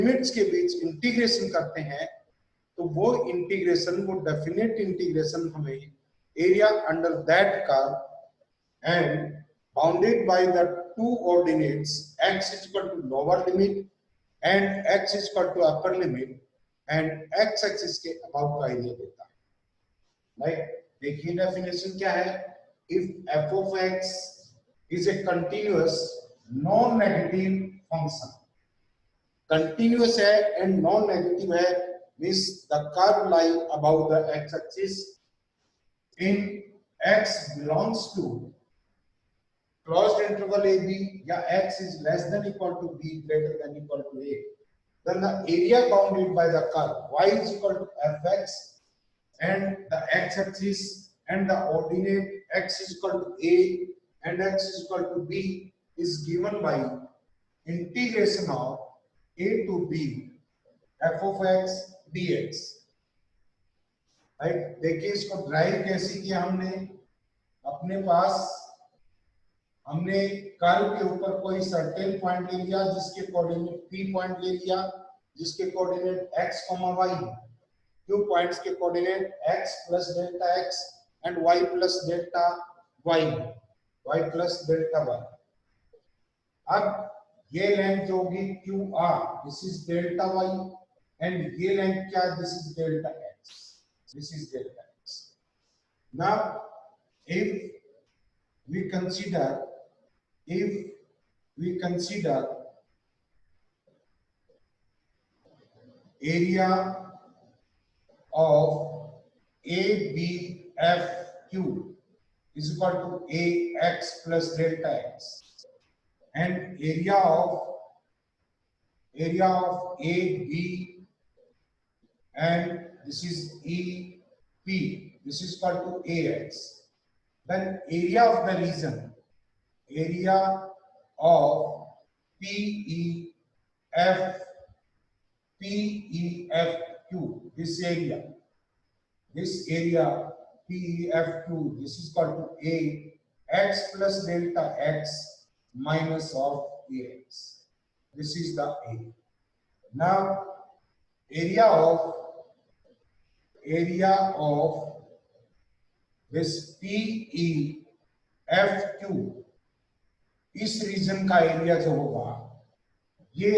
Limits के बीच integration करते हैं तो वो इंटीग्रेशन, वो डेफिनेट इंटीग्रेशन हमें area under that curve and bounded by the two coordinates x is equal to lower limit and x is equal to upper limit and x axis के about का area देता है। Right, देखिए definition क्या है। If f of x is a continuous non negative function, continuous है and non negative है, means the curve line above the x axis in x belongs to closed interval a b या x is less than equal to b greater than equal to a, then the area bounded by the curve y is equal to fx and the x axis and the ordinate x is equal to a and x is equal to b is given by integration of a to b f of x dx। Right, देखिए इसको drive कैसे किया हमने। अपने पास हमने curve के ऊपर कोई सर्टेन पॉइंट ले लिया जिसके कोऑर्डिनेट p पॉइंट ले लिया जिसके coordinate x, y, q points के coordinate x plus delta x and y plus delta y, y plus delta y। अब ये लेंथ जो होगी QR, this is delta y and ये लेंथ क्या, this is delta x, this is delta x। Now if we consider area of ABFQ is equal to AX plus delta x and area of AB and this is EP, this is equal to AX, then area of the region, area of PEFQ, this area PEFQ, this is equal to A x plus delta x minus of AX. This is the A. Now area of this PEFQ, इस region का area जो होगा, ये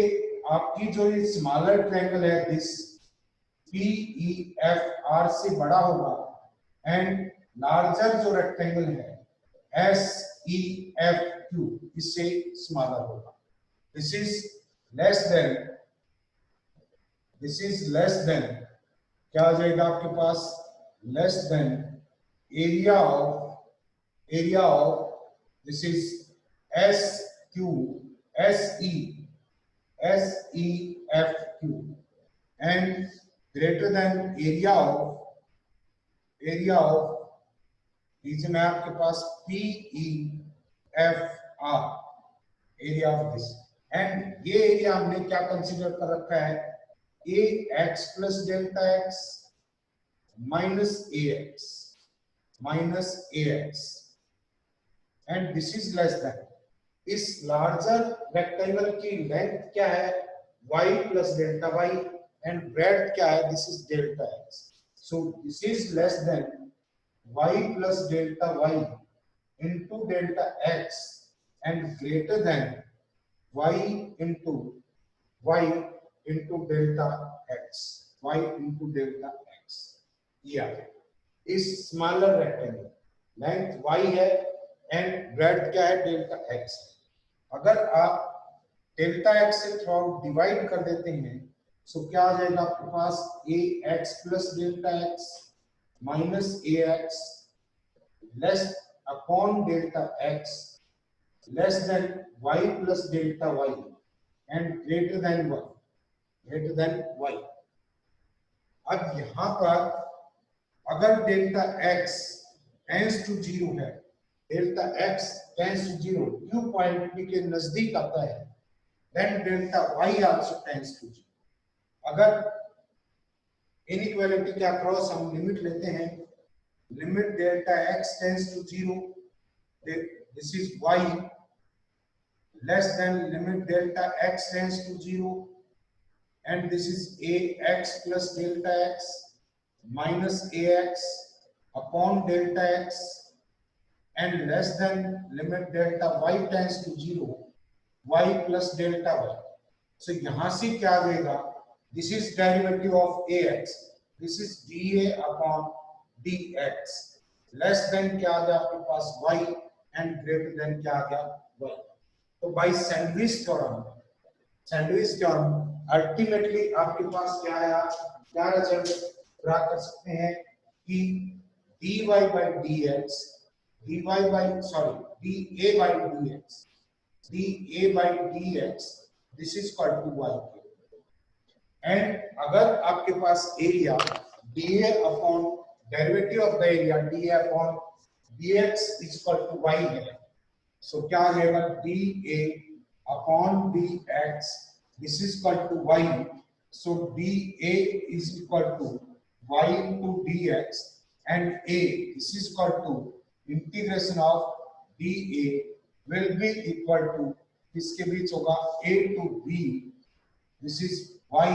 आपकी जो ये smaller triangle है this PEFR से बड़ा होगा एंड लार्जर जो रेक्टेंगल है SEFQ इससे स्मॉलर होगा। दिस इज लेस देन क्या आ जाएगा आपके पास, less than area of this is SEFQ and greater than area of region है आपके पास PEFR, area of this, and ये एरिया हमने क्या कंसीडर कर रखा है, AX plus delta x minus AX and this is less then, इस लार्जर रेक्टेंगल की लेंथ क्या है y plus delta y and breadth क्या है, this is delta x, so this is less then y plus delta y into delta x and greater than y into delta x, ये आ गया। इस smaller rectangle length y है and breadth क्या है, delta x। अगर आप delta x से थोड़ा डिवाइड कर देते हैं तो क्या आ जाएगा आपके पास, ax plus delta x minus ax less upon delta x less than y plus delta y and greater than y। अब यहां पर अगर डेल्टा x टेंड्स टू 0 है, delta x tends to 0 q point p के नजदीक आता है, then delta y also tends to 0। अगर इनइक्वालिटी के अक्रॉस हम लिमिट लेते हैं, limit delta x tends to 0, this is y less than limit delta x tends to 0 and this is ax plus delta x minus ax upon delta x and less than limit delta y tends to 0 y plus delta y. So यहां से क्या देगा, this is derivative of ax, this is dA upon dx, less than क्या आ गया आपके पास y and greater than क्या आ गया y. तो बाय सैंडविच थ्योरम अल्टीमेटली आपके पास क्या आया, क्या रिजल्ट प्राप्त कर सकते हैं कि dy by dx, dy by sorry dA by dx, dA by dx this is equal to y. And अगर आपके पास area dA upon derivative of the area dA upon dx is equal to y है, सो क्या आ जाएगा dA upon dx this is equal to y, so dA is equal to y into dx and a this is equal to integration of dA will be equal to इसके बीच होगा a to b, this is y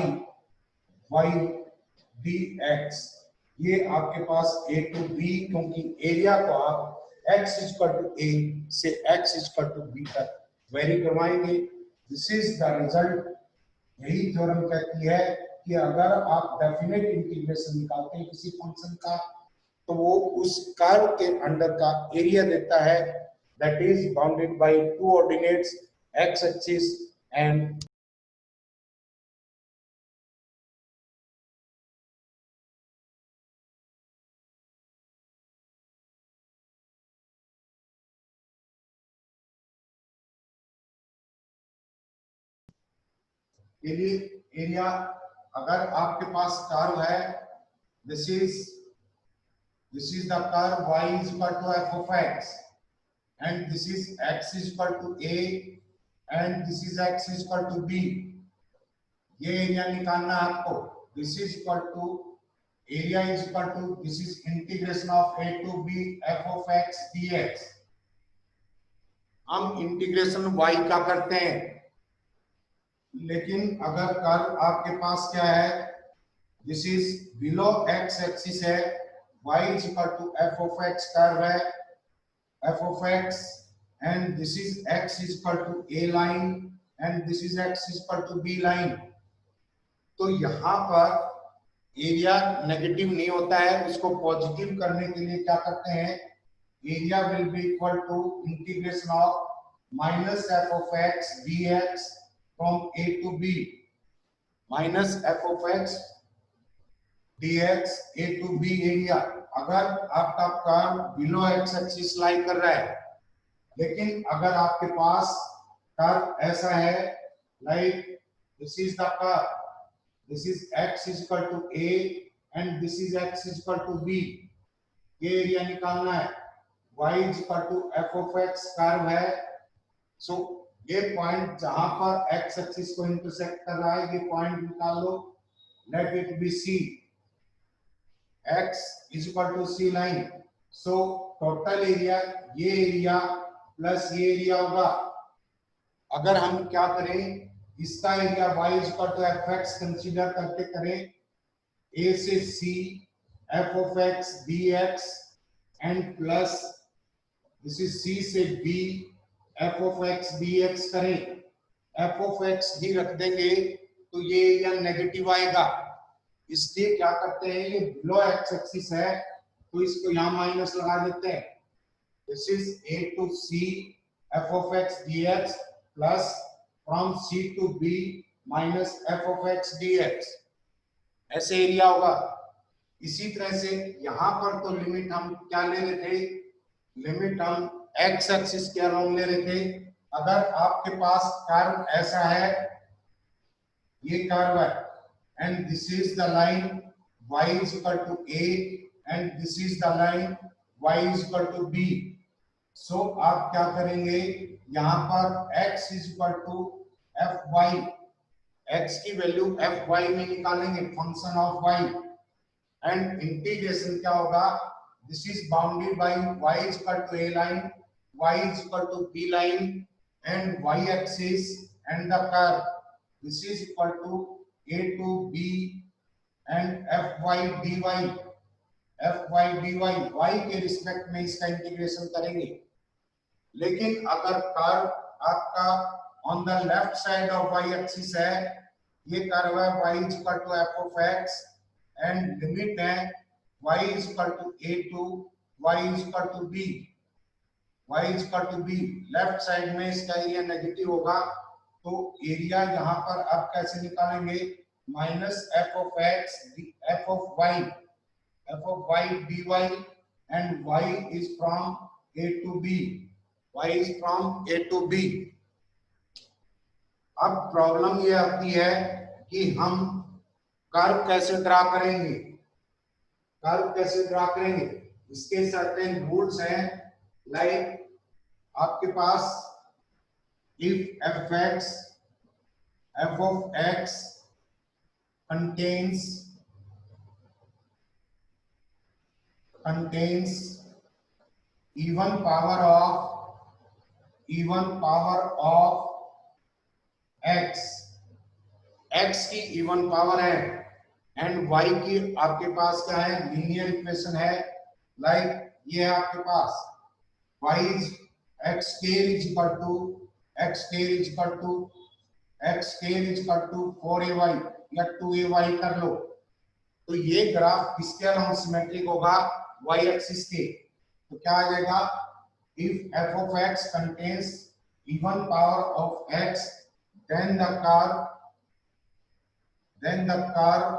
dx, ये आपके पास a to b, क्योंकि area को आप x is equal to a से x is equal to b तक very करवाएंगे. This is the result. यही थ्योरम कहती है कि अगर आप डेफिनेट इंटीग्रेशन निकालते हैं किसी फंक्शन का तो वो उस कर्व के अंडर का एरिया देता है, that is bounded by two ordinates x axis and area. अगर आपके पास कर्व है, this is the curve y is equal to f of x and this is x is equal to a and this is x is equal to b. ये area निकालना है आपको. This is equal to area is equal to this is integration of a to b f of x dx. हम integration y का करते हैं, लेकिन अगर कर्व आपके पास क्या है, this is below x axis है, y is equal to f of x curve है, f of x and this is x is equal to a line and this is x is equal to b line. तो यहाँ पर area negative नहीं होता है, उसको positive करने के लिए क्या करते हैं, area will be equal to integration of minus f of x dx from a to b minus f of x dx a to b area. अगर आपका कर्व बिलो x एक्सिस लाई कर रहा है, लेकिन अगर आपके पास कर्व ऐसा है like this is the curve, this is x is equal to a and this is x is equal to b, ये एरिया निकालना है. y is equal to f of x curve है, सो ये पॉइंट जहां पर x axis को intersect कर रहा है, ये पॉइंट निकाल लो, let it be c, x is equal to c line. So total area ये एरिया प्लस ये एरिया होगा. अगर हम क्या करें, इसका एरिया y is equal to fx consider करके करें, a से c f of x dx and plus this is c से b f of x dx करें, f of x d रख देंगे तो ये एरिया नेगेटिव आएगा. इसलिए क्या करते हैं, ये बिलो x एक्सिस है तो इसको यहाँ माइनस लगा देते हैं. This is a to c f of x dx plus from c to b minus f of x dx, ऐसे एरिया होगा. इसी तरह से यहाँ पर तो लिमिट हम क्या ले रहे थे, लिमिट हम x एक्सिस के अलोंग ले रहे थे. अगर आपके पास कर्व ऐसा है, ये कर्व है and this is the line y is equal to a and this is the line y is equal to b. so आप क्या करेंगे, यहाँ पर x is equal to fy, x की वैल्यू fy में निकालेंगे, function of y, and integration क्या होगा, this is bounded by y is equal to a line, y is equal to b line and y axis and the curve, this is equal to A to B and fy dy y के respect में इसका integration करेंगे। लेकिन अगर curve आपका on the left side of y axis है, ये curve है y is equal to f of x and limit है y is equal to a to y is equal to b, y is equal to b। Left side में इसका area negative होगा, तो area यहाँ पर आप कैसे निकालेंगे, minus f of x f of y dy and y is from a to b, y is from a to b। अब प्रॉब्लम ये आती है कि हम कर्व कैसे ड्रा करेंगे, कर्व कैसे ड्रा करेंगे, इसके सर्टेन रूल्स हैं। लाइक आपके पास if f of x contains even power of x, x की इवन पावर है एंड y की आपके पास क्या है, लीनियर इक्वेशन है। लाइक ये है आपके पास y is x square is equal to 4ay या 2ay कर लो, तो ये ग्राफ किसके अलोंग सिमेट्रिक होगा, y एक्सिस के। तो क्या आ जाएगा, if f of x contains even power of x then the curve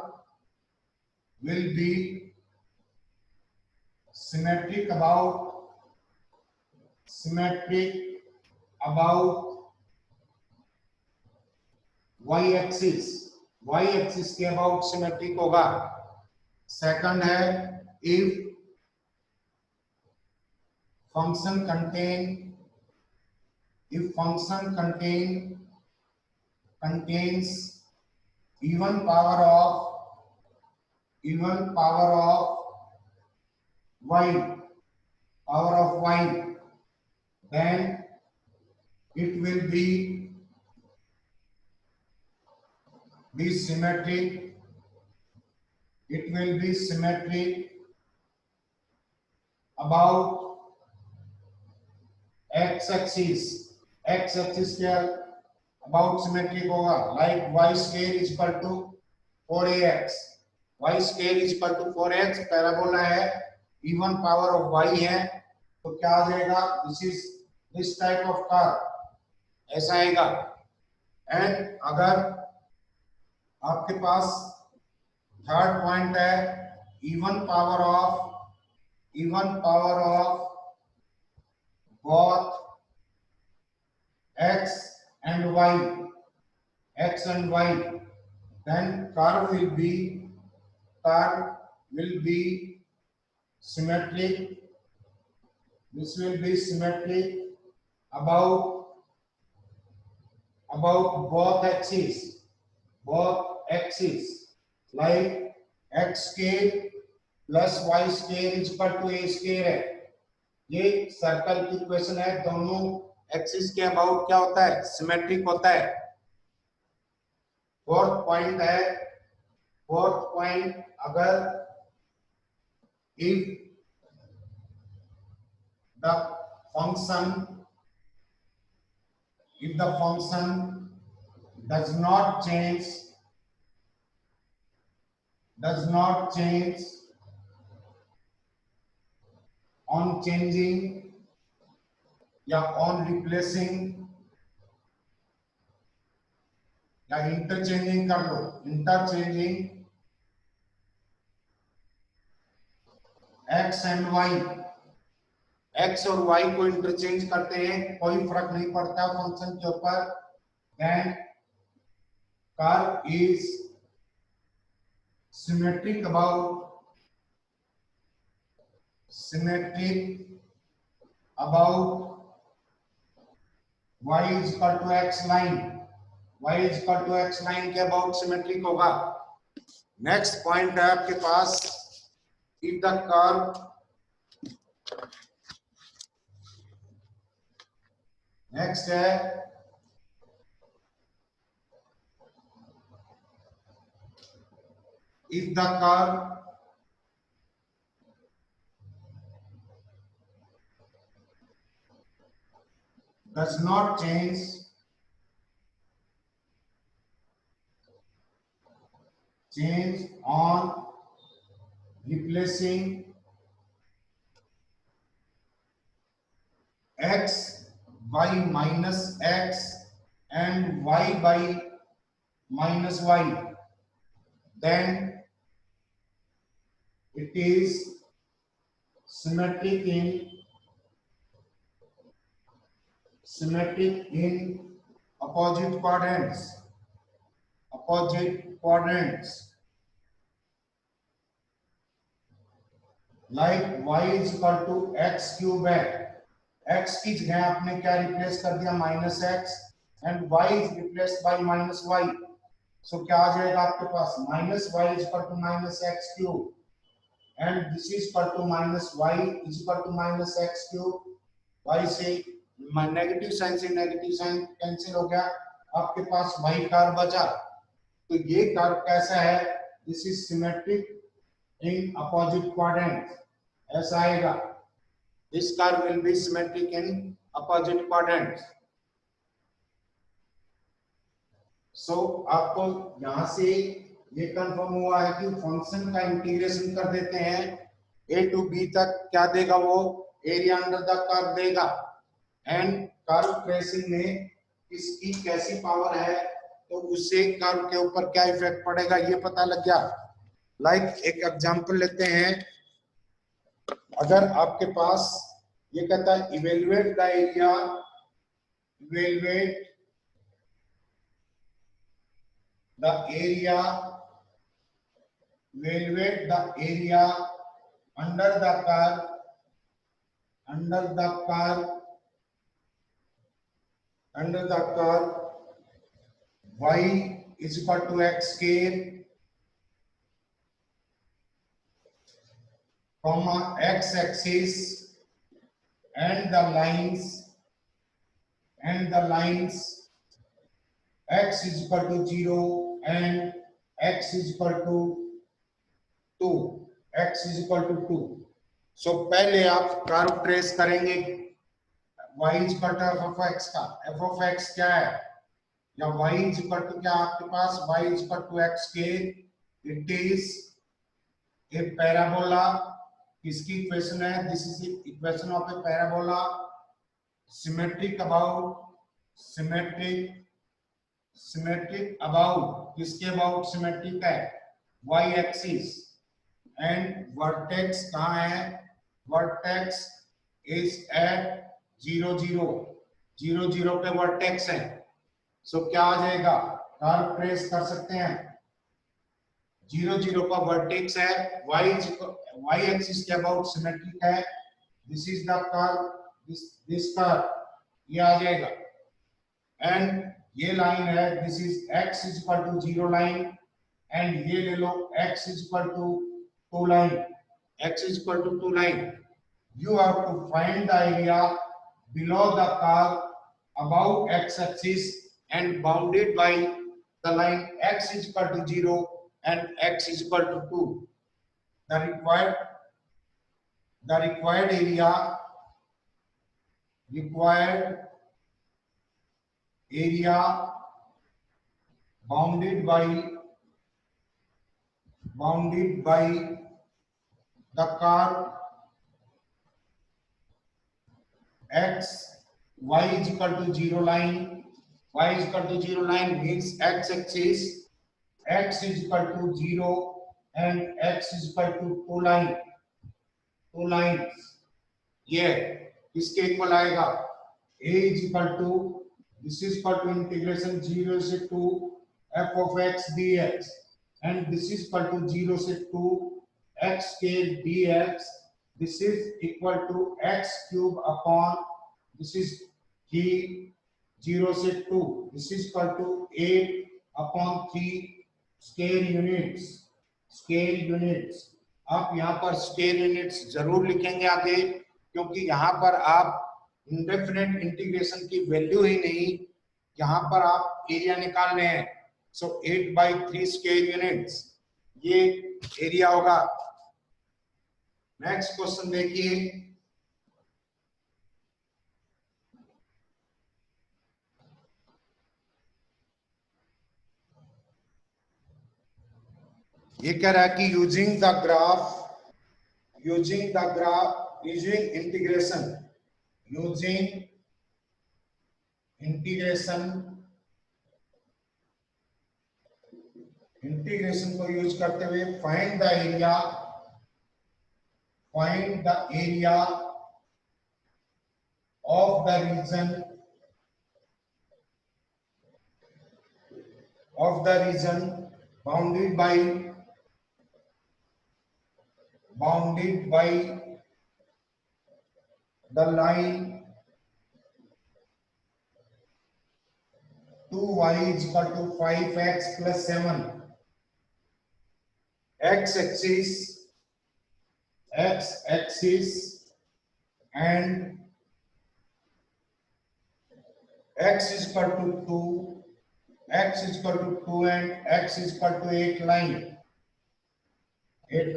will be symmetric about y axis के अबाउट सिमेट्रिक होगा। सेकंड है if function contains even power of y then it will be symmetric about x axis के about symmetric होगा। Like y square is equal to 4ax, parabola है, even power of y है, तो क्या आ जाएगा, दिस टाइप ऑफ कर्व ऐसा आएगा। एंड अगर आपके पास थर्ड पॉइंट है even power of both x and y, then curve will be symmetric. This will be symmetric about both axes, like x square plus y square is equal to a square है। ये circle की equation है, दोनों axis के about क्या होता है, symmetric होता है। फोर्थ पॉइंट अगर if the function does not change on changing या on replacing या इंटरचेंजिंग कर लो, interchanging x and y, x और y को इंटरचेंज करते हैं, कोई फर्क नहीं पड़ता फंक्शन के ऊपर, then curve is symmetric about y is equal to x line के अबाउट सिमेट्रिक होगा। नेक्स्ट पॉइंट है आपके पास if the curve नेक्स्ट है if the curve does not change on replacing x by minus x and y by minus y, then it is symmetric in opposite quadrants. Like y is equal to x cube है, x की जगह आपने क्या replace कर दिया, minus x, and y is replaced by minus y. So क्या आ जाएगा आपके पास, minus y is equal to minus x cube, and this is equal to minus y is equal to minus x cube. y से negative sign से negative sign cancel हो गया, आपके पास y कार बचा. तो ये कार कैसा है, this is symmetric in opposite quadrant, ऐसा आएगा. This curve will be symmetric in opposite quadrants. So आपको यहां से ये कंफर्म हुआ है कि फंक्शन का इंटीग्रेशन कर देते हैं a to b तक, क्या देगा वो, एरिया अंडर द कर्व देगा. एंड कर्व ट्रेसिंग में इसकी कैसी पावर है, तो उससे कर्व के ऊपर क्या इफेक्ट पड़ेगा ये पता लग गया. लाइक एक एग्जांपल लेते हैं. अगर आपके पास ये कहता है evaluate the area, evaluate the area, evaluate the area under the curve, under the curve, under the curve y is equal to x square comma x axis and the lines x is equal to 0 and x is equal to 2, x is equal to 2. So पहले आप curve trace करेंगे y is equal to f of x का. f of x क्या है, या y is equal to क्या आपके पास, y is equal to x square. It is a parabola. किसकी इक्वेशन है, this is equation of A parabola, symmetric about, symmetric about, किसके अबाउट सिमेट्रिक है, y एक्सिस, एंड वर्टेक्स कहाँ है, vertex is eight 0 0 0 0 पे वर्टेक्स है. सो क्या आ जाएगा, कर्व ट्रेस कर सकते हैं, 0 0 का वर्टेक्स है, y एक्सिस के अबाउट सिमेट्रिक है, this is the curve, this curve, ये आ जाएगा. एंड ये लाइन है, this is x is equal to 0 line, and ये ले लो x is equal to 2 line, x is equal to 2 line. You have to find the area below the curve about x axis and bounded by the line x is equal to 0 and x is equal to 2. The required area bounded by the curve x y is equal to 0 line. Y is equal to 0 line means x axis, x is equal to 0 and x is equal to 2 line, 2 lines. ये किसके equal आएगा, a is equal to, this is equal to integration 0 से 2 f of x dx, and this is equal to 0 से 2 x scale dx. This is equal to x cube upon, this is 3 0 से 2, this is equal to 8 upon 3 scale units. आप यहाँ पर scale units जरूर लिखेंगे आगे, क्योंकि यहाँ पर आप इंडेफिनेट इंटीग्रेशन की वैल्यू ही नहीं, यहाँ पर आप एरिया निकाल रहे हैं. सो 8/3 स्केल यूनिट्स, ये एरिया होगा। नेक्स्ट क्वेश्चन देखिए, ये कह रहा है कि यूजिंग इंटीग्रेशन इंटीग्रेशन को यूज करते हुए find the area of the region bounded by the line 2y is equal to 5x plus 7, x axis and x is equal to 2 and x is equal to 8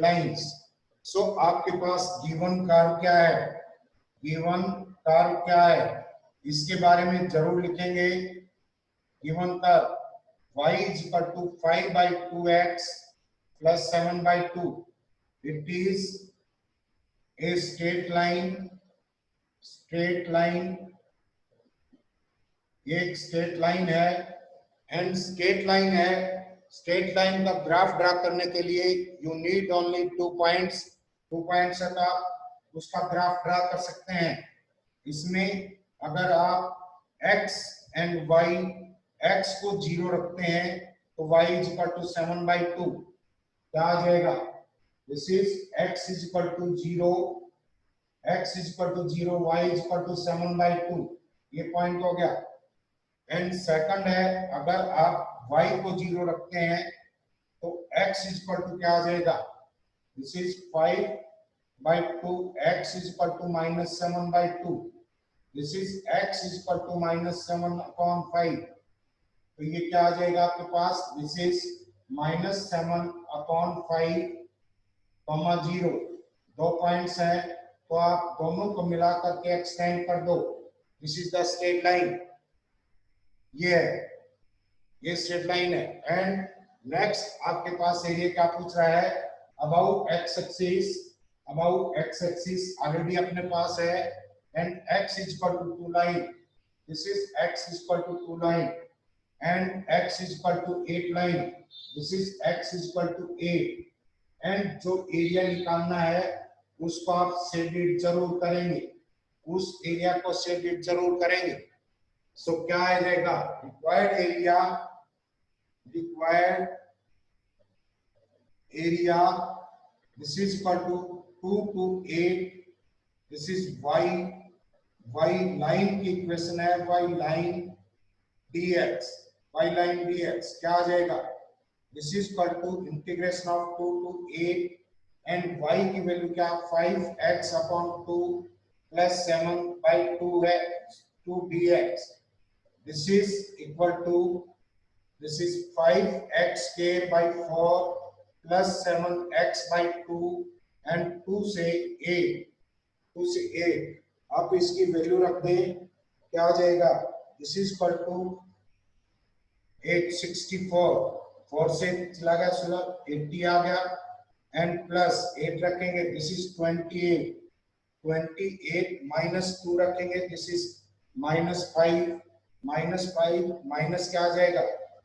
lines. So आपके पास given curve क्या है, इसके बारे में जरूर लिखेंगे। Given curve y is equal to 5 by 2x plus 7 by 2. It is a straight line, ये एक स्ट्रेट लाइन है एंड स्ट्रेट लाइन का ग्राफ ड्रा करने के लिए यू नीड ओनली 2 पॉइंट्स है तो आप उसका ग्राफ ड्रा कर सकते हैं। इसमें अगर आप x एंड y, x को 0 रखते हैं तो y is equal to 7 by 2 क्या आ जाएगा, this is x is equal to 0, y is equal to 7 by 2, ये पॉइंट हो गया। एंड सेकंड है, अगर आप y को 0 रखते हैं तो x is equal to क्या आ जाएगा, this is 5 by 2, x is equal to minus 7 by 2, this is x is equal to minus 7 upon 5, तो ये क्या आ जाएगा आपके पास, this is minus 7 upon 5, 0, 2 points हैं तो आप दोनों को मिला करके एक्सटेंड कर दो, this is the straight line, ये स्ट्रेट लाइन है। एंड नेक्स्ट आपके पास एरिया क्या पूछ रहा है, अबाउट एक्स एक्सिस ऑलरेडी अपने पास है and x is equal to 2 line, this is x is equal to 2 line and x is equal to 8 line, this is x is equal to 8 and जो area निकालना है उसको आप shaded जरूर करेंगे, उस एरिया को शेडेड जरूर करेंगे। सो क्या आ जाएगा, required area this is equal to 2 to 8, दिस इज y लाइन की इक्वेशन है, y लाइन dx क्या आ जाएगा, this is equal to integration of 2 to 8 and y की वैल्यू क्या, 5x upon 2 plus 7 by 2 है 2 dx, this is equal to, this is 5x square by 4 plus 7x by 2 and 2 से 8 आप इसकी value रख दें क्या आ जाएगा, this is equal to 864, 4 से चला गया 80 आ गया एंड प्लस 8 रखेंगे, दिस इज 28 माइनस 2 रखेंगे, दिस इज -5 माइनस क्या आ जाएगा,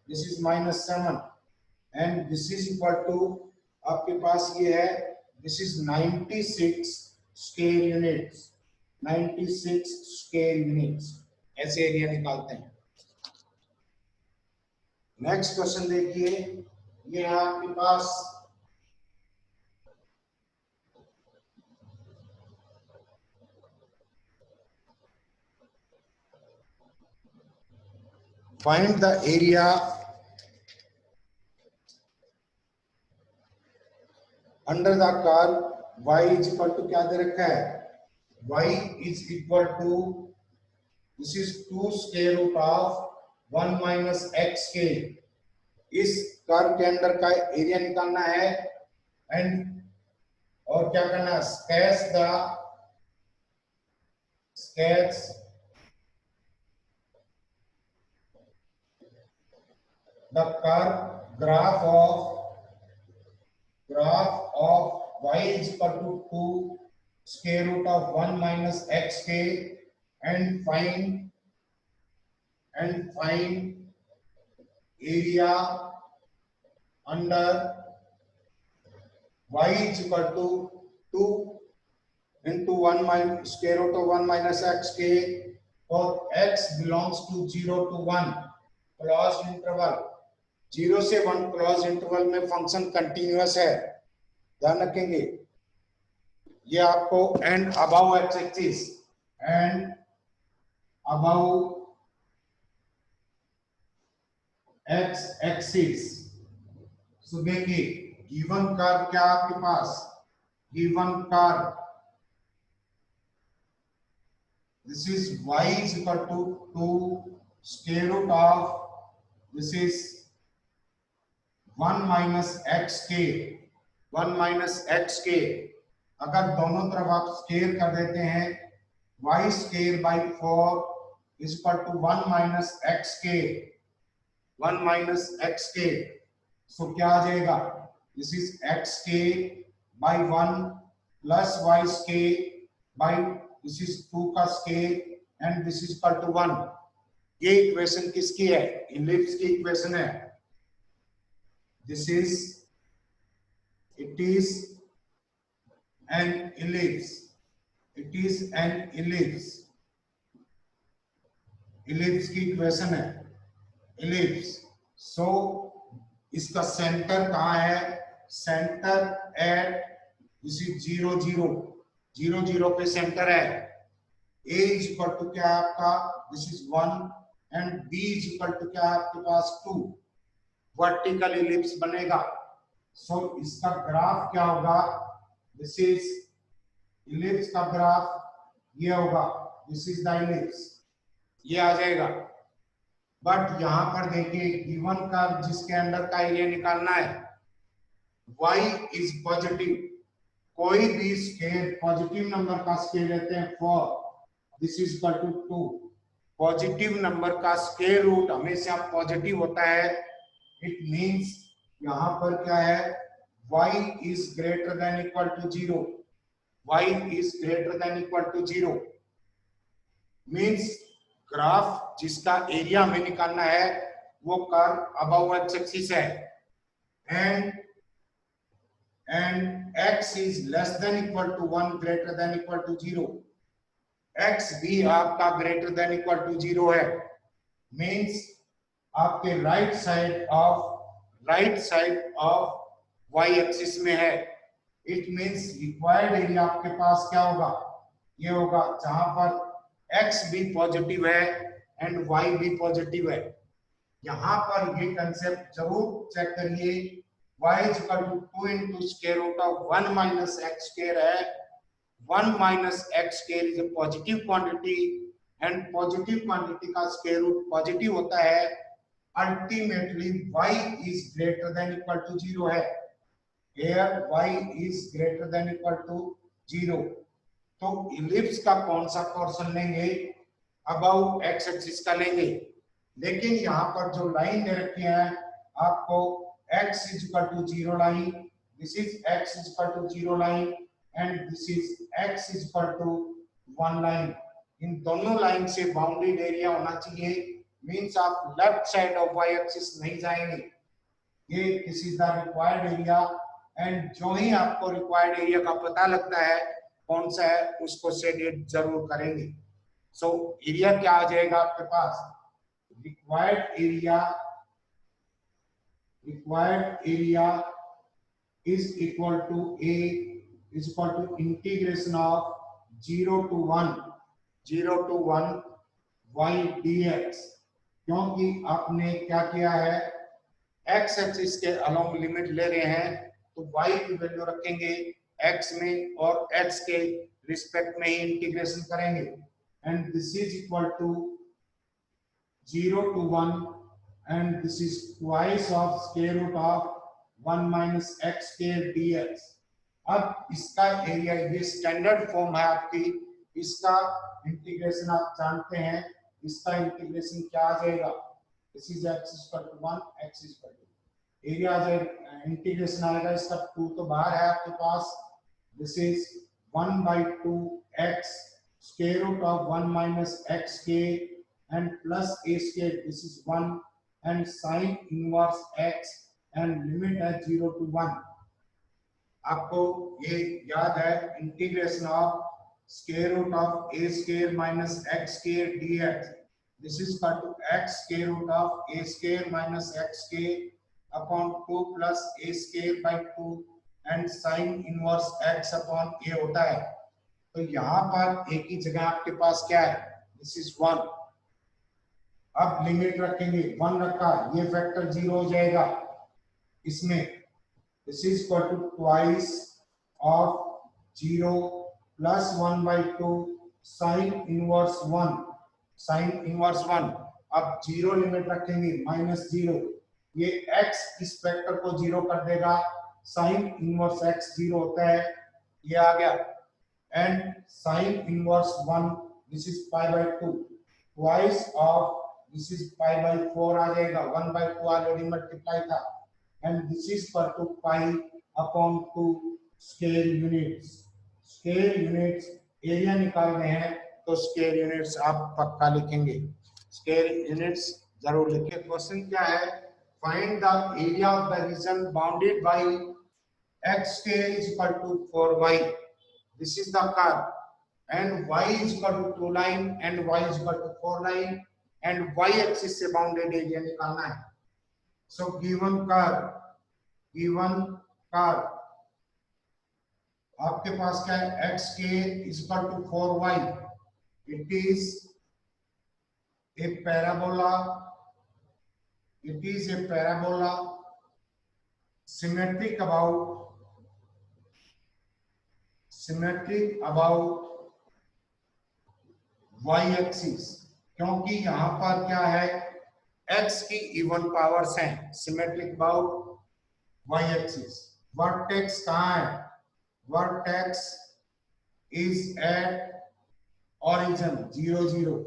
this is -7 and this is equal to आपके पास ये है, दिस इज 96 स्क्वायर यूनिट्स, ऐसे एरिया निकालते हैं। नेक्स्ट क्वेश्चन देखिए, ये है आपके पास find the area under the curve y is equal to क्या दे रखा है, y is equal to, this is 2 square root of 1 minus x square, इस कर्व के अंदर का एरिया निकालना है एंड और क्या करना है, sketch the curve graph of y is equal to 2 square root of 1 minus xk and find area under y is equal to 2 into 1 minus square root of 1 minus xk for x belongs to 0 to 1 closed interval 0 से 1 close interval में function continuous है, ध्यान रखेंगे। ये आपको and above x axis and above x axis. So देखिए given curve क्या आपके पास, given curve this is y is equal to 2 square root of this is 1 minus xk, 1 minus xk। अगर दोनों तरफ आप स्केयर कर देते हैं y square by 4 is equal to 1 minus xk, 1 minus xk। सो क्या आ जाएगा, this is xk by 1 plus y k by this is 2 का square and this is equal to 1। ये इक्वेशन किसकी है, इलिप्स की इक्वेशन है। This is it is an ellipse, it is an ellipse, ellipse की इक्वेशन है, ellipse. So इसका centre कहाँ है, सेंटर एट दिस इज 0 0 0 0 पे सेंटर है। a इज इक्वल टू क्या है आपका, this is 1 and b is equal to क्या है आपके पास 2। वर्टिकल इलिप्स बनेगा। सो इसका ग्राफ क्या होगा, दिस इज इलिप्स का ग्राफ ये होगा, दिस इज द इलिप्स, ये आ जाएगा। बट यहां पर देखिए गिवन कर्व जिसके अंदर का एरिया निकालना है, y इज पॉजिटिव, कोई भी स्केल पॉजिटिव नंबर का स्केल लेते हैं for this is equal to 2। Positive number का स्क्वायर रूट हमेशा पॉजिटिव होता है। इट मींस यहां पर क्या है, y is greater than equal to 0, y is greater than equal to 0 means graph जिसका एरिया हमें निकालना है वो कर्व अबव एक्स एक्सिस है and x is less than equal to 1 greater than equal to 0, x भी आपका greater than equal to 0 है, means आपके right side of y axis में है। इट मींस रिक्वायर्ड एरिया आपके पास क्या होगा, ये होगा जहां पर x भी पॉजिटिव है एंड y भी पॉजिटिव है। यहां पर ये कंसेप्ट जरूर चेक करिए, y is equal to 2 into square root of 1 minus x square है। 1 minus x square is a positive quantity and positive quantity का square root पॉजिटिव होता है। Ultimately y is greater than equal to 0 है। Here y is greater than equal to 0। तो ellipse का कौन सा portion लेंगे, अबव एक्स एक्सिस का लेंगे। लेकिन यहाँ पर जो लाइन दे रखी है आपको x is equal to 0 line, this is x is equal to 0 line and this is x is equal to 1 line। इन दोनों लाइन से बाउंडेड एरिया होना चाहिए, मींस आप left side of y axis नहीं जाएंगे। ये this is the required area and जो ही आपको रिक्वायर्ड एरिया का पता लगता है कौन सा है उसको शेडेड जरूर करेंगे। सो एरिया क्या आ जाएगा आपके पास, required area is equal to a is equal to integration of 0 to 1 y dx। क्योंकि आपने क्या किया है, x एक्सिस के अलोंग लिमिट ले रहे हैं तो y की वैल्यू रखेंगे x में और x के रिस्पेक्ट में ही इंटीग्रेशन करेंगे and this is equal to 0 to 1 and this is twice of square root of 1 minus x square dx. अब इसका एरिया, ये स्टैंडर्ड फॉर्म है आपकी, इसका इंटीग्रेशन आप जानते हैं, इसका इंटीग्रेशन क्या आ जाएगा, this is x equal to 1, x equal to area आ जाएगा, इंटीग्रेशन आएगा इसका 2 तो बाहर है आपके पास, this is 1 by 2 x square root of 1 minus x k and plus a square, this is 1 and sin inverse x and limit at 0 to 1. आपको ये याद है, integration of square root of a square minus x square dx, this is equal to x square root of a square minus x k upon 2 plus a square by 2 and sin inverse x upon a होता है। तो यहाँ पर एक ही जगह आपके पास क्या है, दिस इज 1, अब लिमिट रखेंगे, 1 रखा, ये फैक्टर 0 हो जाएगा इसमें, this is equal to twice of 0 plus 1 by 2 sine inverse 1, sine inverse 1, अब 0 लिमिट रखेंगे, -0, ये x इस फैक्टर को 0 कर देगा, साइन इनवर्स x 0 होता है, ये आ गया, and sine inverse 1, this is pi by 2, twice of this is pi by 4 आ जाएगा, 1 by 2 ऑलरेडी मल्टीप्लाई था, and this is equal to pi upon 2 square units, square units area निकालने हैं तो स्क्वायर यूनिट्स आप पक्का लिखेंगे, स्क्वायर यूनिट्स जरूर लिखें। क्वेश्चन क्या है, find the area of the reason bounded by x square is equal to 4y, this is the curve, and y is equal to 2 line and y is equal to 4 line and y axis से bounded area निकालना है। So given curve आपके पास क्या है, x k is equal to 4y, it is a parabola, symmetric about y axis, क्योंकि यहां पर क्या है, x की इवन पावर्स हैं, symmetric about y axis. Vertex कहाँ है, वर्टेक्स इज एट ओरिजिन 0 0।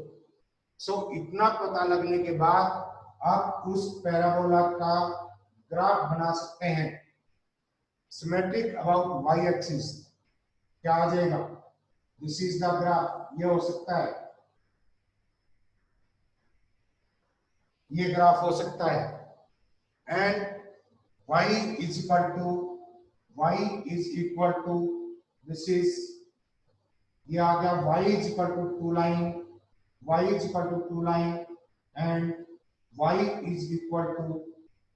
सो इतना पता लगने के बाद आप उस पैराबोला का ग्राफ बना सकते हैं, सिमेट्रिक अबाउट y एक्सिस क्या आ जाएगा, दिस इज द ग्राफ, ये हो सकता है, ये ग्राफ हो सकता है, and y is equal to this is, ये आ गया y is equal to 2 line, and y is equal to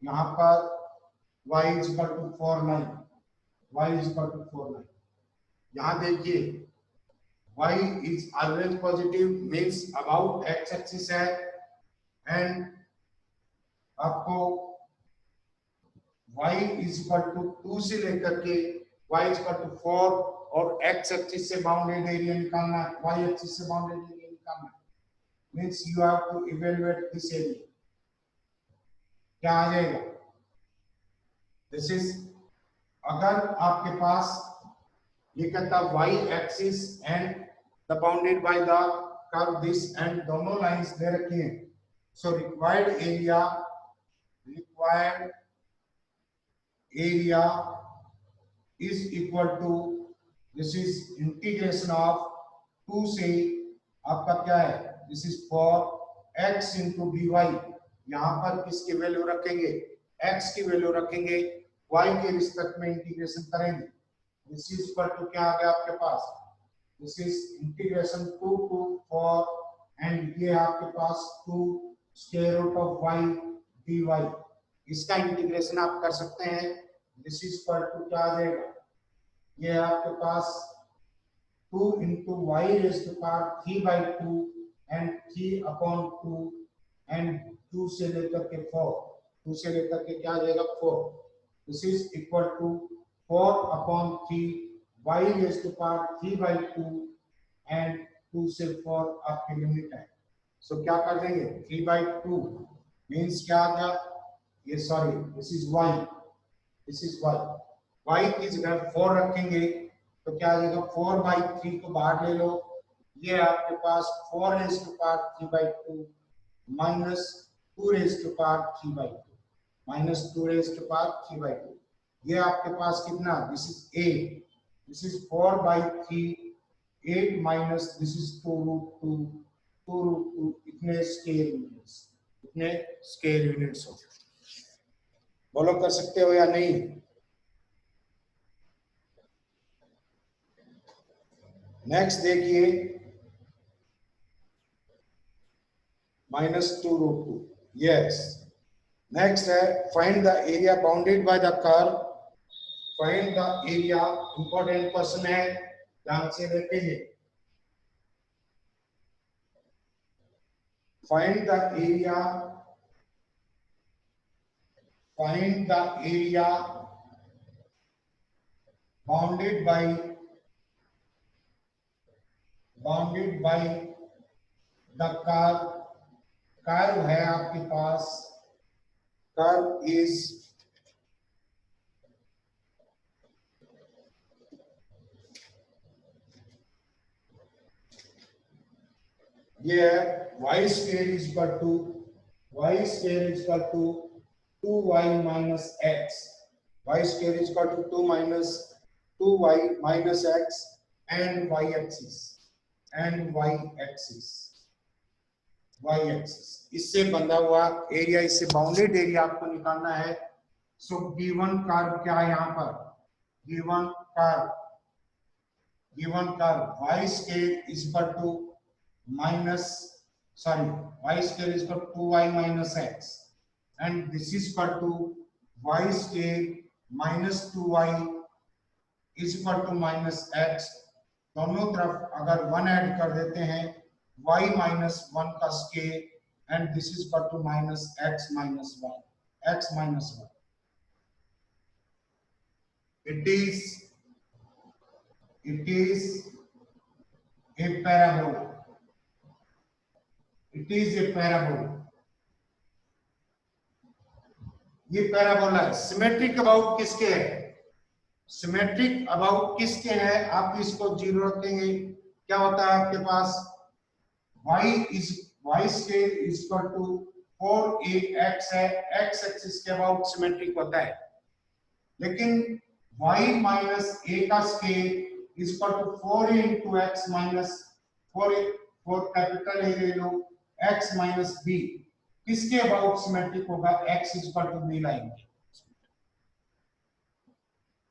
यहाँ पर y is equal to 4 line, यहाँ देखिए y is always positive means about x axis है, एंड आपको y is equal to 2 से लेकर के y is equal to 4 और x एक्सिस से बाउंडेड एरिया निकालना है, y एक्सिस से बाउंडेड एरिया निकालना है, means you have to evaluate this area, क्या आ जाएगा, दिस इज, अगर आपके पास ये कहता y axis and the bounded by the curve this and दोनों लाइंस दे रखी हैं, so required area is equal to, this is integration of 2 से आपका क्या है, this is for x into dy, यहाँ पर किसकी वैल्यू रखेंगे, x की वैल्यू रखेंगे, y के रिस्पेक्ट में इंटीग्रेशन करेंगे, this is equal to क्या आ गया आपके पास, this is integration 2 to 4 and ये आपके पास 2 square root of y dy, इसका इंटीग्रेशन आप कर सकते हैं, दिस इज इक्वल टू क्या आ जाएगा, ये आपके पास 2 into y raised to power 3 by 2 and 3 upon 2 and 2 से लेकर के 2 से लेकर के क्या आ जाएगा 4, this is equal to 4 upon 3 y raised to power 3 by 2 and 2 से 4 आपकी लिमिट है, सो क्या कर देंगे 3 by 2 मीन्स क्या आ गया, ये sorry this is y, this is y, y की जगह 4 रखेंगे तो क्या आ जाएगा 4/3 को बाहर ले लो, ये आपके पास 4^3/2 माइनस 2^3/2 माइनस 2^3/2, ये आपके पास कितना, दिस इज 8, दिस इज 4/3, 8 माइनस दिस इज 2√2, 2√2 इतने स्केयर यूनिट्स, इतने स्केयर यूनिट्स हो। बोलो कर सकते हो या नहीं? नेक्स्ट देखिए -2√2, यस। नेक्स्ट है find the area bounded by the curve, find the area, important question है, ध्यान से देखेंगे। Find the area, find the area bounded by the curve, curve है आपके पास, कर्व इज ये है y square is equal to, y square is equal to 2y minus x, y square is equal to 2 minus 2y minus x and y axis, and y axis, y axis इससे बंधा हुआ area, इससे bounded area आपको निकालना है। So given curve क्या है यहाँ पर, given curve y square is equal to minus sorry y square is equal to 2y minus x and this is equal to y square minus 2y is equal to minus x, दोनों तरफ अगर 1 add कर देते हैं y minus 1 का square and this is equal to minus x minus 1, x minus 1, it is a parabola, it is a parabola, ये parabola है। Symmetric about किसके है, सिमेट्रिक अबाउट किसके है, आप इसको 0 रखेंगे, क्या होता है आपके पास y square is equal to 4ax है, x एक्सिस के अबाउट सिमेट्रिक होता है, लेकिन y माइनस a का square is equal to 4a into x minus 4 capital A ले लो, x माइनस b किसके अबाउट सिमेट्रिक होगा, x is equal to b line.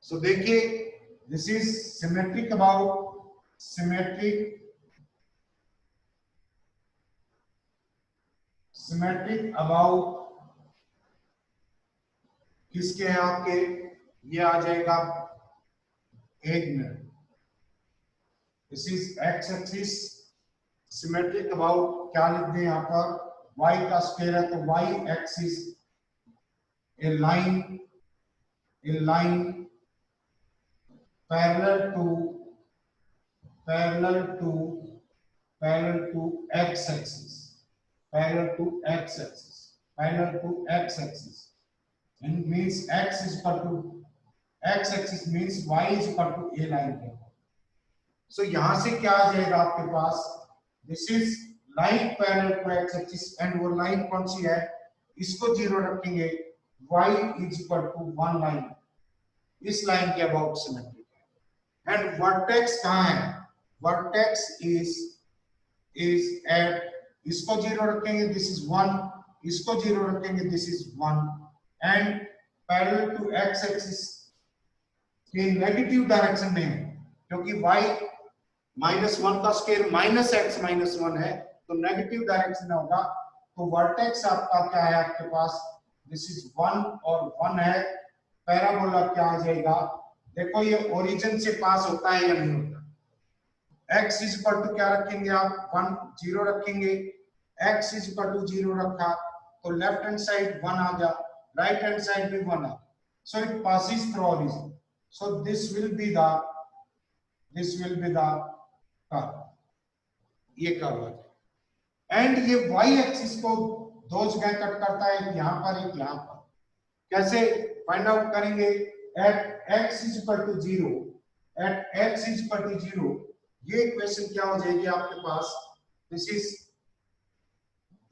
So देखिए दिस इज सिमेट्रिक अबाउट किसके हैं आपके, ये आ जाएगा, एक minute, this is x axis, symmetric about क्या लिख दें यहाँ पर, y का स्क्वायर है तो y axis a line parallel to x axis, and means x is equal to x axis means y is equal to a line है। सो यहां से क्या आ जाएगा आपके पास, this is line parallel to x axis and वो line कौन सी है, इसको 0 रखेंगे, y is equal to 1 line, इस लाइन के अबाउट सिमेट्रिक है। एंड वर्टेक्स कहां है, वर्टेक्स इज एट, इसको 0 रखेंगे, दिस इज 1, इसको 0 रखेंगे, this is 1 and parallel to x axis के नेगेटिव डायरेक्शन में है, क्योंकि y -1 का स्क्वायर माइनस x माइनस 1 है तो नेगेटिव डायरेक्शन में होगा। तो वर्टेक्स आपका क्या है आपके पास, दिस इज 1 और 1 है, पैराबोला क्या आ जाएगा, देखो ये ओरिजिन से पास होता है या नहीं होता, x इज इक्वल टू क्या रखेंगे आप, 0 रखेंगे, x इज इक्वल टू 0 रखा तो लेफ्ट हैंड साइड 1 आ गया, राइट हैंड साइड भी 1 आ, so it passes through origin, so this will be the curve, ये कर्व है। एंड ये y एक्सिस को दो जगह कट करता है, एक यहाँ पर एक यहाँ पर। कैसे फाइंड आउट करेंगे? At x is equal to 0, at x is equal to 0, ये इक्वेशन क्या हो जाएगी आपके पास? This is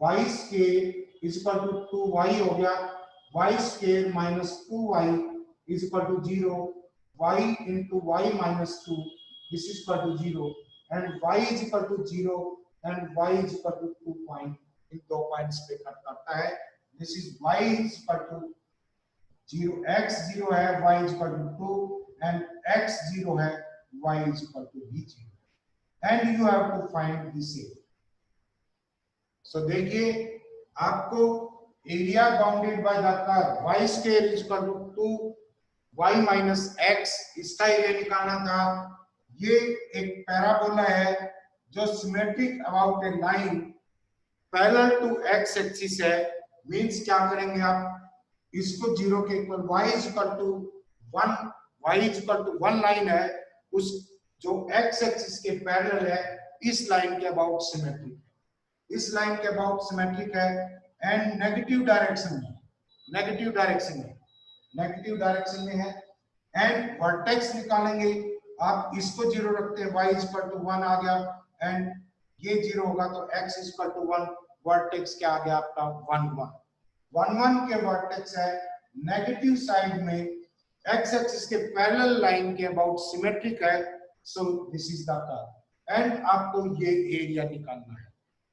y square is equal to 2y हो गया, y square minus 2y is equal to 0, y into y minus 2 this is equal to 0 and y is equal to 0 and y is equal to 2 point, इन दो points पे cut करता है। This is y is equal to 0, x 0 है, y is equal to 2 and x 0 है, y is equal to b 0 and you have to find this area। so देखिए आपको area bounded by the curve y square is equal to 2y minus x, इसका area निकालना था। ये एक parabola है जो symmetric about a line parallel to x axis है। मींस क्या करेंगे आप, इसको 0 के equal y is equal to 1, y is equal to 1 line है उस जो x एक्सिस के पैरेलल है, इस लाइन के अबाउट सिमेट्रिक है, इस लाइन के अबाउट सिमेट्रिक है एंड नेगेटिव डायरेक्शन में, नेगेटिव डायरेक्शन में, नेगेटिव डायरेक्शन में है। एंड वर्टेक्स निकालेंगे आप, इसको 0 रखते हैं, y इज इक्वल टू 1 आ गया एंड ये 0 होगा तो x is equal to 1, vertex क्या आ गया आपका 1 1, 1 1 के वर्टेक्स है नेगेटिव साइड में, x एक्सिस के पैरेलल लाइन के अबाउट सिमेट्रिक है। So this is the curve and आपको ये एरिया निकालना है।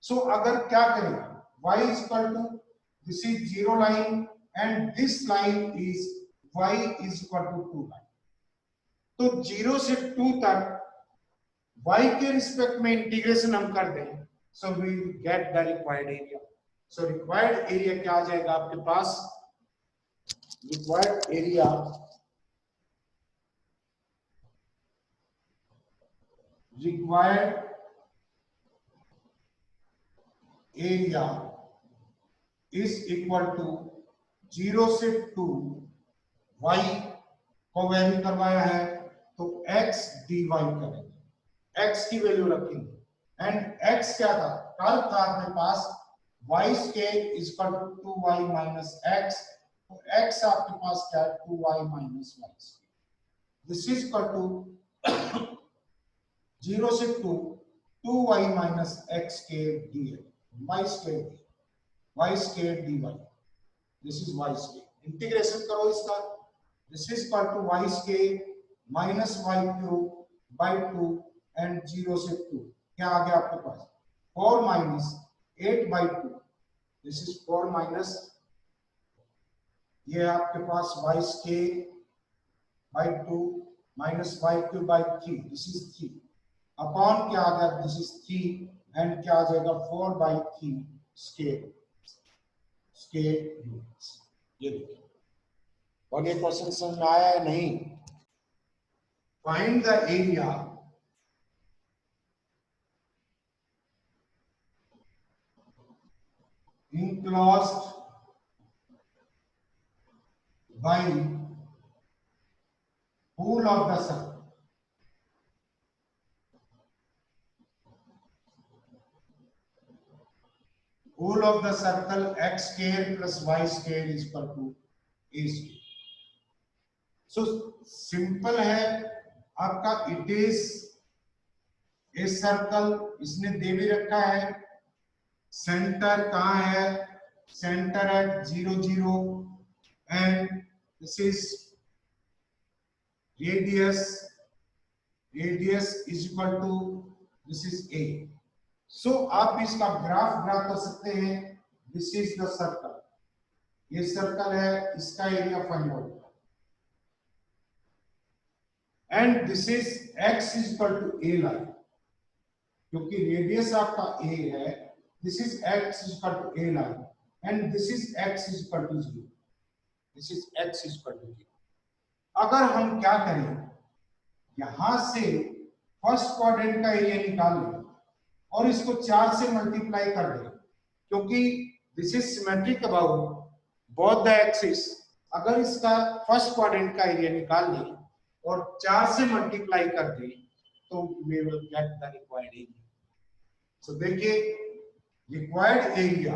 सो अगर क्या करें, y is equal to this is 0 line and this line is y is equal to 2 line। तो 0 से 2 तक y के रिस्पेक्ट में इंटीग्रेशन हम कर दें, so we will get the required area। so required area क्या आ जाएगा आपके पास? required area is equal to 0 से 2, y को वैल्यू करवाया है तो x dy करेंगे, x की वैल्यू रखेंगे एंड x क्या था, कल था अपने पास y square is equal to 2y minus x, तो x आपके पास क्या है 2y माइनस y square. This is equal to 0 से 2 2y minus x square dy, y square dy, this is y square। Integration करो इसका, this is equal to y square minus y cube by 2 and 0 से 2 क्या आ गया आपके पास 4 minus 8 by 2, this is 4 minus ये आपके पास y square by 2 minus y cube by 3, this is 3 upon क्या आ गया, this is 3 and क्या आ जाएगा 4 by 3 square units। ये देखिए और ये क्वेश्चन समझ में आया है नहीं? Find the area enclosed by whole of the circle। whole of the circle x square plus y square is equal to a square। so simple है आपका, इट इज ए सर्कल, इसने दे भी रखा है। सेंटर कहाँ है, centre at 0 0 and this is radius is equal to this is a। So आप इसका ग्राफ ड्रा कर सकते हैं। दिस इज द सर्कल, ये सर्कल है, इसका area find out and this is x is equal to a line, क्योंकि radius आपका a है। This is x is equal to a line and this is x is equal to 0, this is x is equal to 0। अगर हम क्या करें, यहां से first quadrant का एरिया निकाल लें और इसको 4 से मल्टीप्लाई कर दें, क्योंकि this is symmetric about both the axis. अगर इसका फर्स्ट क्वाड्रेंट का एरिया निकाल दें और 4 से मल्टीप्लाई कर दें तो we will get the required area. So देखिए, required area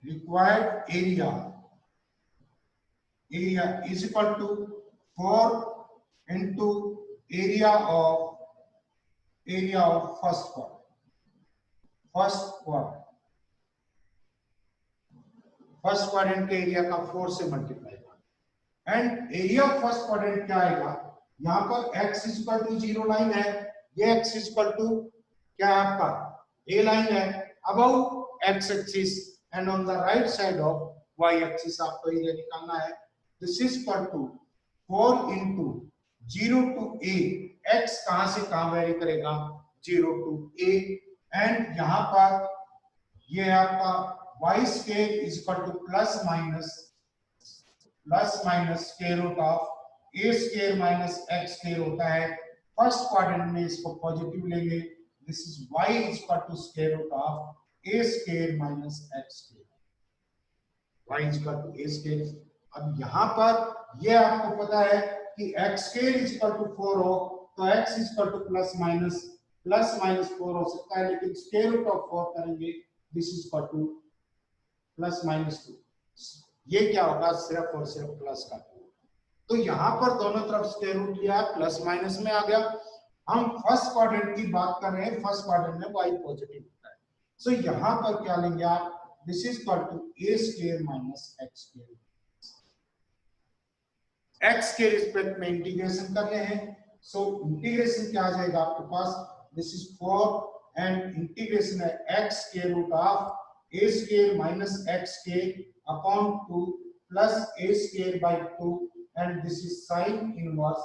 required area is equal to 4 into area of first quadrant के एरिया का 4 से मल्टीप्लाई कर and area of first quadrant क्या आएगा, यहाँ पर x is equal to 0 line है, ये x इज इक्वल टू क्या है आपका a लाइन है about x axis and on the right side of y axis आपको एरिया निकालना है। This is equal to 4 into 0 to a, x कहां से कहां वेरी करेगा 0 to a एंड यहाँ पर ये आपका y square is equal to plus minus square root of a square minus x square होता है। फर्स्ट क्वाड्रेंट में इसको पॉजिटिव लेंगे, this is y is equal to square root of a square minus x square, y is equal to a square. अब यहाँ पर ये आपको पता है कि x square is equal to 4 हो तो x is equal to plus minus 4 हो सकता है, लेकिन स्क्वायर रूट ऑफ 4 करेंगे, this is equal to plus minus 2, ये क्या होगा सिर्फ और सिर्फ प्लस का 2। तो यहाँ पर दोनों तरफ स्क्वायर रूट लिया, प्लस माइनस में आ गया। हम फर्स्ट क्वाड्रेंट की बात कर रहे हैं, फर्स्ट क्वाड्रेंट में y पॉजिटिव होता है, सो यहाँ पर क्या लेंगे आप, this is equal to a square minus x square, x के रिस्पेक्ट में इंटीग्रेशन कर रहे हैं, सो इंटीग्रेशन क्या आ जाएगा आपके पास, दिस इज 4 एंड इंटीग्रेशन है x के root of a square minus x square upon 2 plus a square by 2 and this is sine inverse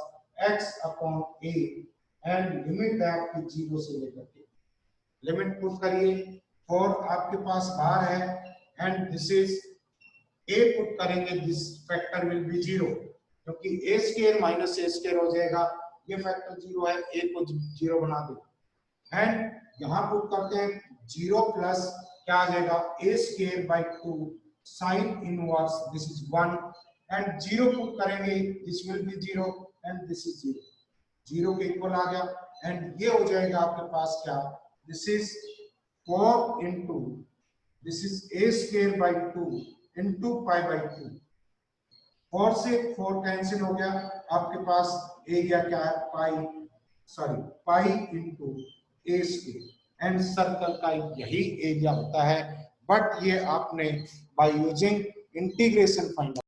x upon a and limit है आपकी 0 से लेकर के, लिमिट पुट करिए, 4 आपके पास बाहर है and this is a put करेंगे, दिस फैक्टर विल बी 0 क्योंकि a square minus a square हो जाएगा, ये फैक्टर 0 है, a को 0 बना दे एंड यहाँ पुट करते हैं 0 प्लस क्या आ जाएगा a square by 2 sine inverse this is 1 and 0 put करेंगे, this will be 0 and this is 0 के इक्वल आ गया एंड ये हो जाएगा आपके पास क्या, this is 4 into this is a square by 2 into pi by 2, 4 से 4 कैंसिल हो गया, आपके पास एरिया क्या है pi into a square and circle का यही एरिया होता है, बट ये आपने बाय यूजिंग इंटीग्रेशन फाइंड